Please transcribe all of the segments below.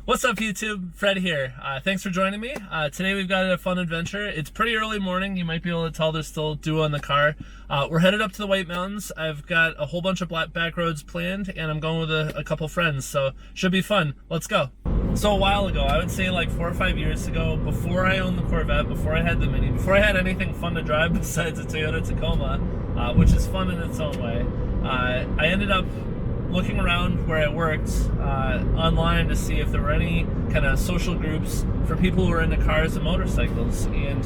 What's up, YouTube? Fred here. Thanks for joining me. Today we've got a fun adventure. It's pretty early morning. You might be able to tell there's still dew on the car. We're headed up to the White Mountains. I've got a whole bunch of back roads planned, and I'm going with a couple friends, so should be fun. Let's go. So a while ago, I would say like 4 or 5 years ago, before I owned the Corvette, before I had the Mini, before I had anything fun to drive besides a Toyota Tacoma, which is fun in its own way, I ended up looking around where I worked online to see if there were any kind of social groups for people who are into cars and motorcycles, and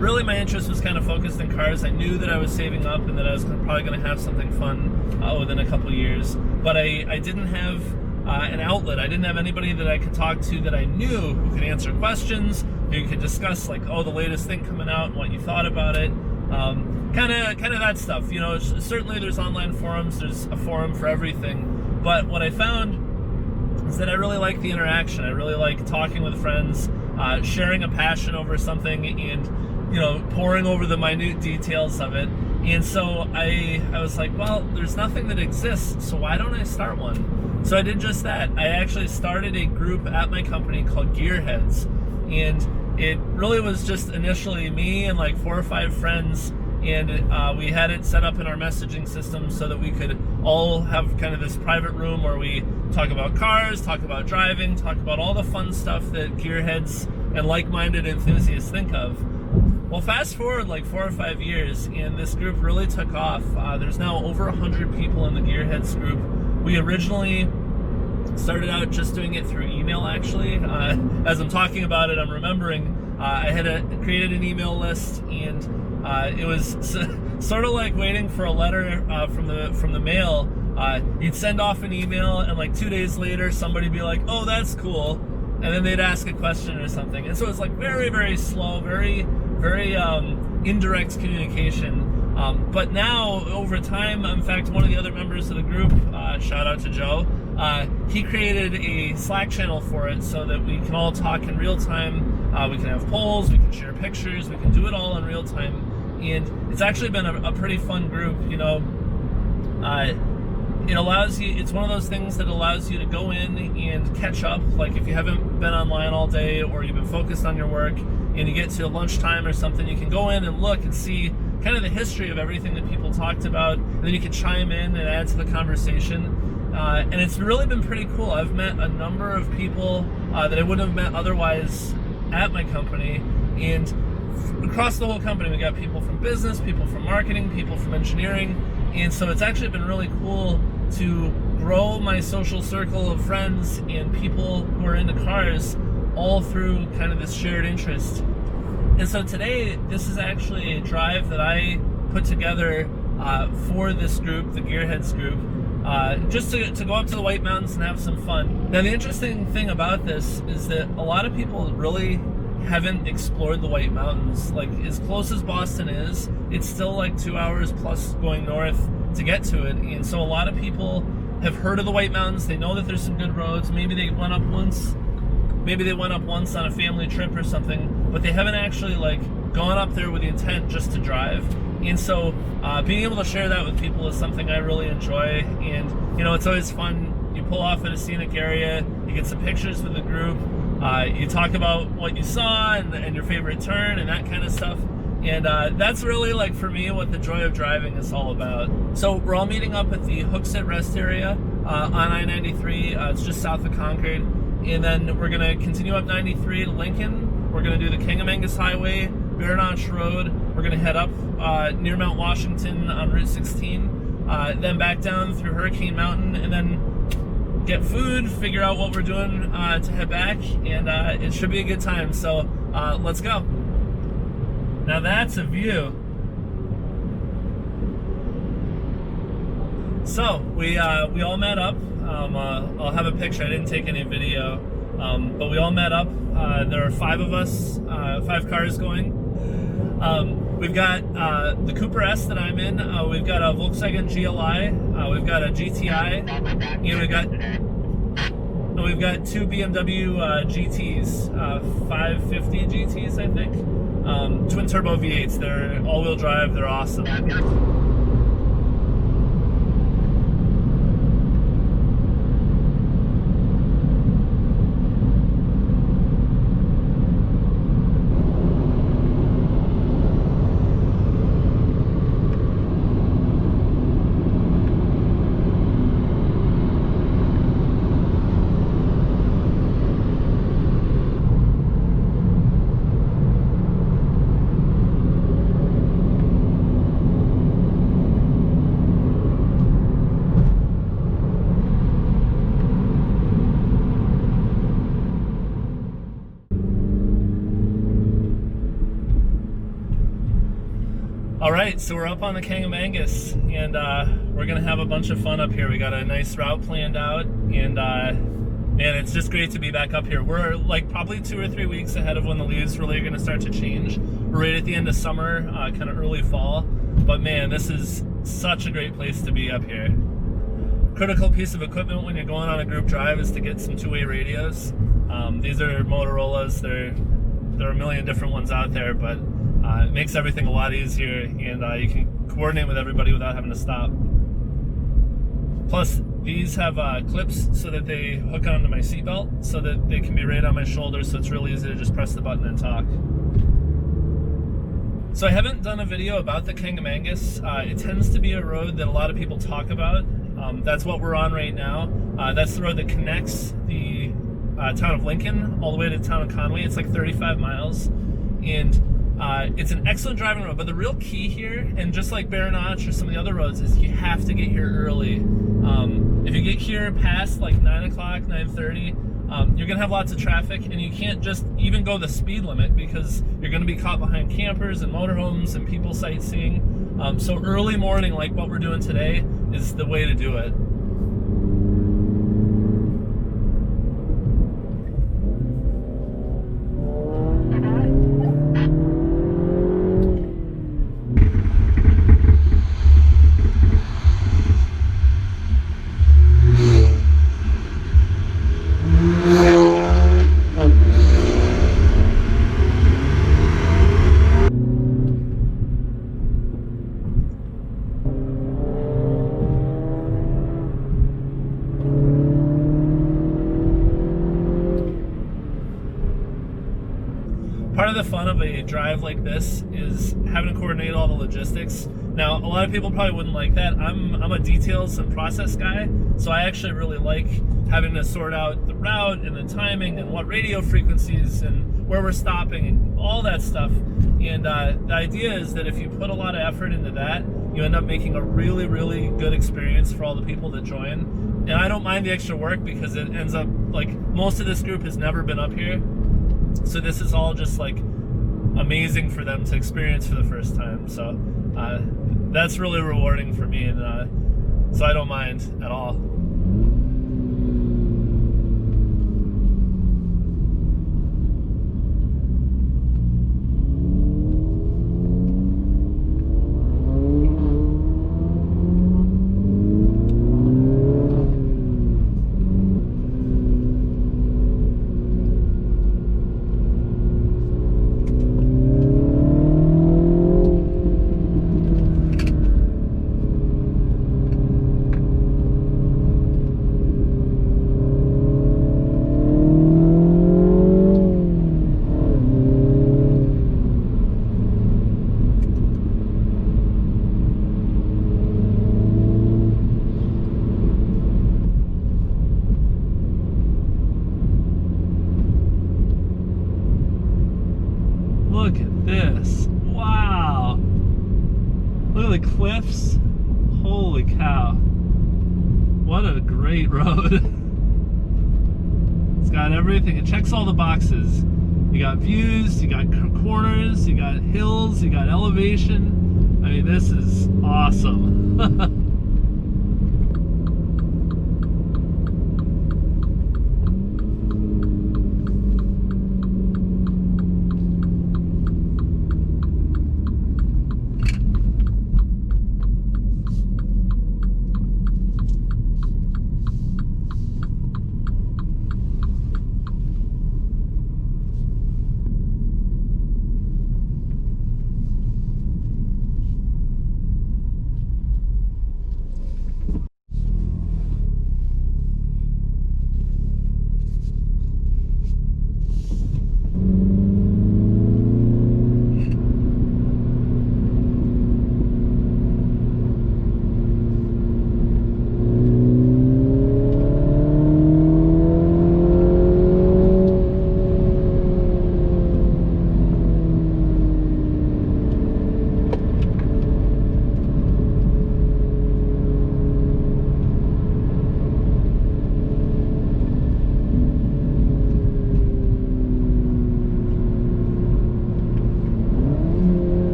really my interest was kind of focused in cars. I knew that I was saving up and that I was probably going to have something fun within a couple years, but I didn't have an outlet. I didn't have anybody that I could talk to that I knew who could answer questions, who could discuss like, oh, the latest thing coming out and what you thought about it. Kind of that stuff, you know. Certainly there's online forums, there's a forum for everything, but what I found is that I really like the interaction. I really like talking with friends, sharing a passion over something, and, you know, pouring over the minute details of it. And so I was like, well, there's nothing that exists, so why don't I start one? So I did just that. I actually started a group at my company called Gearheads, and it really was just initially me and like 4 or 5 friends, and we had it set up in our messaging system so that we could all have kind of this private room where we talk about cars, talk about driving, talk about all the fun stuff that gearheads and like-minded enthusiasts think of. Well, fast forward like 4 or 5 years, and this group really took off. There's now over 100 people in the Gearheads group. We originally started out just doing it through email, actually. As I'm talking about it, I'm remembering I had created an email list, and it was sort of like waiting for a letter from the mail. You'd send off an email, and like 2 days later, somebody'd be like, "Oh, that's cool," and then they'd ask a question or something. And so it's like very, very slow, very indirect communication. But now, over time, in fact, one of the other members of the group, shout out to Joe, he created a Slack channel for it so that we can all talk in real time. We can have polls, we can share pictures, we can do it all in real time. And it's actually been a pretty fun group, you know. It allows you, it's one of those things that allows you to go in and catch up. Like if you haven't been online all day, or you've been focused on your work, and you get to lunchtime or something, you can go in and look and see kind of the history of everything that people talked about, and then you can chime in and add to the conversation. And it's really been pretty cool. I've met a number of people that I wouldn't have met otherwise at my company, and across the whole company we got people from business, people from marketing, people from engineering, and so it's actually been really cool to grow my social circle of friends and people who are into cars all through kind of this shared interest. And so today, this is actually a drive that I put together for this group, the Gearheads group, just to go up to the White Mountains and have some fun. Now, the interesting thing about this is that a lot of people really haven't explored the White Mountains. Like, as close as Boston is, it's still like 2 hours plus going north to get to it. And so a lot of people have heard of the White Mountains. They know that there's some good roads. Maybe they went up once. Maybe they went up once on a family trip or something, but they haven't actually like gone up there with the intent just to drive. And so being able to share that with people is something I really enjoy. And you know, it's always fun. You pull off at a scenic area, you get some pictures with the group, you talk about what you saw and your favorite turn and that kind of stuff. And that's really, like, for me, what the joy of driving is all about. So we're all meeting up at the Hooksett Rest area on I-93. It's just south of Concord. And then we're going to continue up 93 to Lincoln. We're going to do the Kangamangus Highway, Bear Notch Road. We're going to head up near Mount Washington on Route 16, then back down through Hurricane Mountain, and then get food, figure out what we're doing to head back, and it should be a good time. So let's go. Now that's a view. So we all met up. I'll have a picture. I didn't take any video, but we all met up. There are 5 of us, 5 cars going. We've got the Cooper S that I'm in. We've got a Volkswagen GLI. We've got a GTI, and we've got 2 BMW GTs, 550 GTs, I think. Twin turbo V8s. They're all-wheel drive. They're awesome. All right, so we're up on the Kangamangus, and we're gonna have a bunch of fun up here. We got a nice route planned out, and man, it's just great to be back up here. We're like probably 2 or 3 weeks ahead of when the leaves really are gonna start to change. We're right at the end of summer, kind of early fall, but man, this is such a great place to be up here. Critical piece of equipment when you're going on a group drive is to get some two-way radios. These are Motorola's. There are a million different ones out there, but it makes everything a lot easier, and you can coordinate with everybody without having to stop. Plus, these have clips so that they hook onto my seatbelt, so that they can be right on my shoulder, so it's really easy to just press the button and talk. So I haven't done a video about the Kangamangus. It tends to be a road that a lot of people talk about. That's what we're on right now. That's the road that connects the town of Lincoln all the way to the town of Conway. It's like 35 miles, and it's an excellent driving road. But the real key here, and just like Bear Notch or some of the other roads, is you have to get here early. If you get here past like 9 o'clock, 9:30, you're gonna have lots of traffic, and you can't just even go the speed limit because you're gonna be caught behind campers and motorhomes and people sightseeing. So early morning, like what we're doing today, is the way to do it. Part of the fun of a drive like this is having to coordinate all the logistics. Now, a lot of people probably wouldn't like that. I'm a details and process guy, so I actually really like having to sort out the route and the timing and what radio frequencies and where we're stopping and all that stuff. And the idea is that if you put a lot of effort into that, you end up making a really, really good experience for all the people that join. And I don't mind the extra work because it ends up, like, most of this group has never been up here. So this is all just like amazing for them to experience for the first time. So that's really rewarding for me, and so I don't mind at all. Look at this. Wow. Look at the cliffs. Holy cow. What a great road. It's got everything. It checks all the boxes. You got views, you got corners, you got hills, you got elevation. I mean, this is awesome.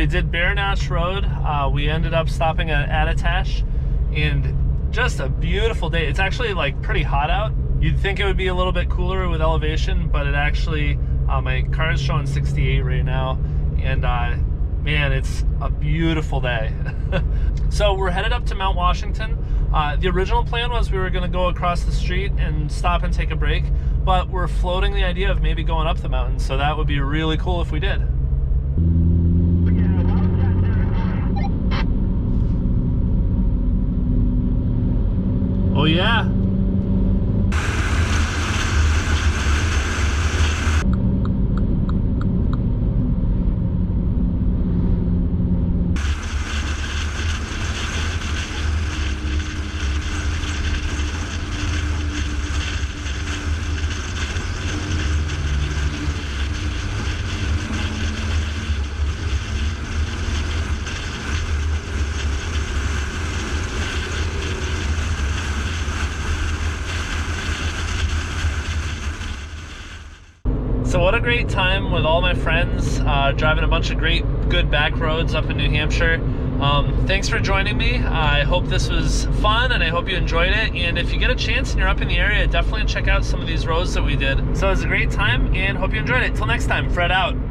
we did Bear Notch Road. We ended up stopping at Attitash, and just a beautiful day. It's actually like pretty hot out. You'd think it would be a little bit cooler with elevation, but it actually, my car is showing 68 right now, and man, it's a beautiful day. So we're headed up to Mount Washington. The original plan was we were gonna go across the street and stop and take a break, but we're floating the idea of maybe going up the mountain, so that would be really cool if we did. Oh yeah. So what a great time with all my friends, driving a bunch of good back roads up in New Hampshire. Thanks for joining me. I hope this was fun and I hope you enjoyed it. And if you get a chance and you're up in the area, definitely check out some of these roads that we did. So it was a great time and hope you enjoyed it. Till next time, Fred out.